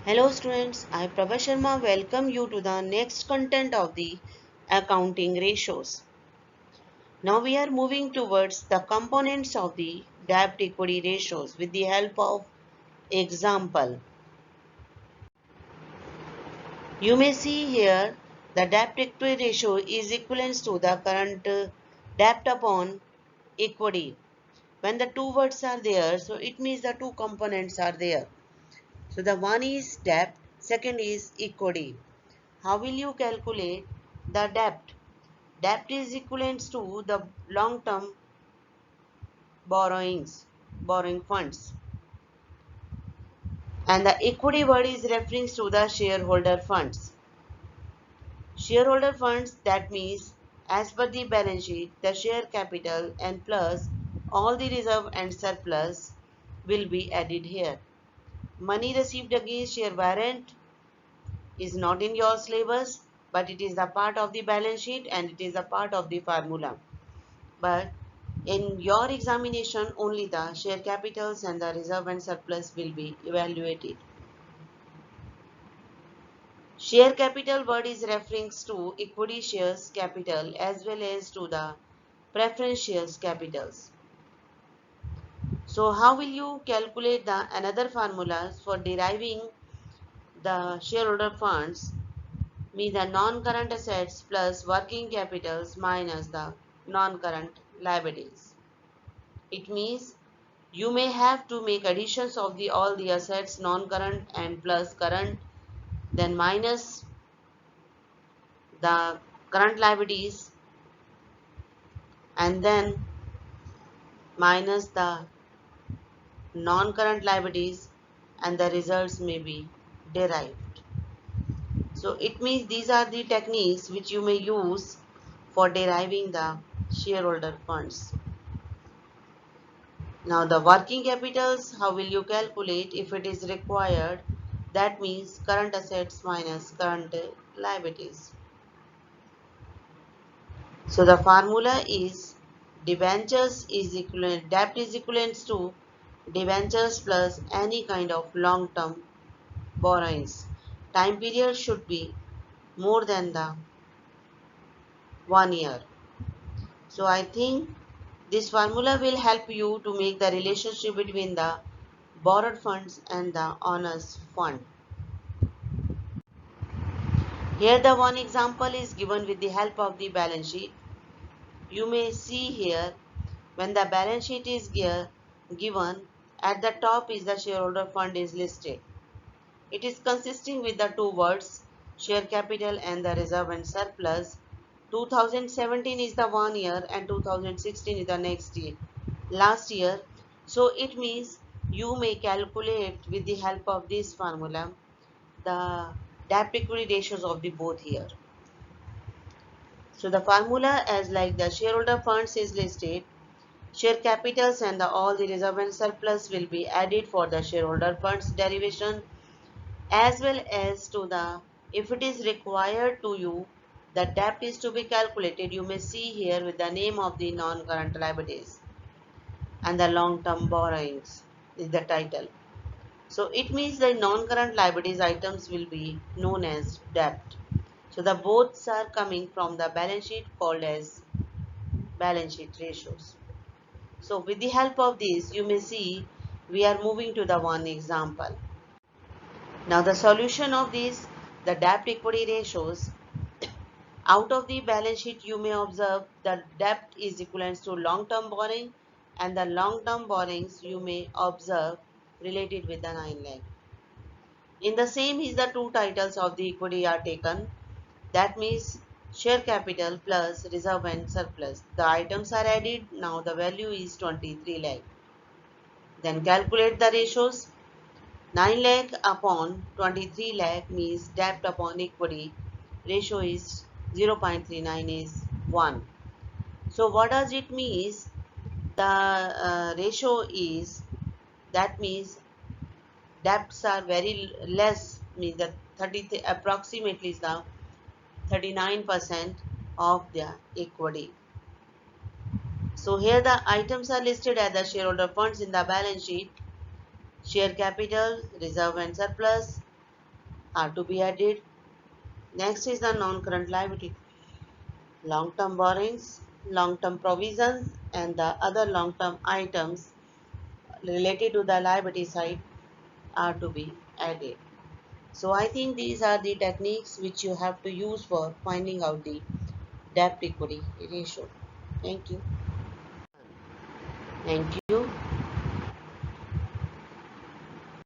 Hello students, I Prabha Sharma welcome you to the next content of the accounting ratios. Now we are moving towards the components of the debt equity ratios with the help of example. You may see here the debt equity ratio is equivalent to the current debt upon equity. When the two words are there, so it means the two components are there. So the one is debt, second is equity. How will you calculate the debt? Debt is equivalent to the long-term borrowing funds. And the equity word is referring to the shareholder funds. Shareholder funds, that means as per the balance sheet, the share capital and plus all the reserve and surplus will be added here. Money received against share warrant is not in your syllabus, but it is a part of the balance sheet and it is a part of the formula. But in your examination, only the share capitals and the reserve and surplus will be evaluated. Share capital word is referring to equity shares capital as well as to the preference shares capitals. So how will you calculate the another formulas for deriving the shareholder funds? Mean the non-current assets plus working capitals minus the non-current liabilities. It means you may have to make additions of the all the assets non-current and plus current, then minus the current liabilities and then minus the non-current liabilities, and the results may be derived. So it means these are the techniques which you may use for deriving the shareholder funds. Now the working capitals, how will you calculate if it is required? That means current assets minus current liabilities. So the formula is debentures is equivalent, debt is equivalent to debentures plus any kind of long-term borrowings. Time period should be more than the 1 year. So I think this formula will help you to make the relationship between the borrowed funds and the owner's fund. Here the one example is given with the help of the balance sheet. You may see here when the balance sheet is given, at the top is the shareholder fund is listed. It is consisting with the two words share capital and the reserve and surplus. 2017 is the 1 year and 2016 is the next year, last year. So it means you may calculate with the help of this formula the debt equity ratios of the both here. So the formula as like the shareholder funds is listed, share capitals and all the reserve and surplus will be added for the shareholder funds derivation, as well as to the if it is required to you the debt is to be calculated. You may see here with the name of the non-current liabilities and the long-term borrowings is the title. So it means the non-current liabilities items will be known as debt. So the boths are coming from the balance sheet called as balance sheet ratios. So with the help of this, you may see we are moving to the one example. Now the solution of this, the debt equity ratios, out of the balance sheet you may observe the debt is equivalent to long-term borrowing and the long-term borrowings you may observe related with the 9 lakh. In the same is the two titles of the equity are taken, that means share capital plus reserve and surplus. The items are added, now the value is 23 lakh. Then calculate the ratios. 9 lakh upon 23 lakh means debt upon equity ratio is 0.39 is 1. So what does it mean? The ratio is, that means debts are very less, means that 30 approximately is the 39% of the equity. So here the items are listed as the shareholder funds in the balance sheet, share capital, reserve and surplus, are to be added. Next is the non-current liability. Long-term borrowings, long-term provisions, and the other long-term items related to the liability side are to be added. So I think these are the techniques which you have to use for finding out the debt equity ratio. Thank you. Thank you.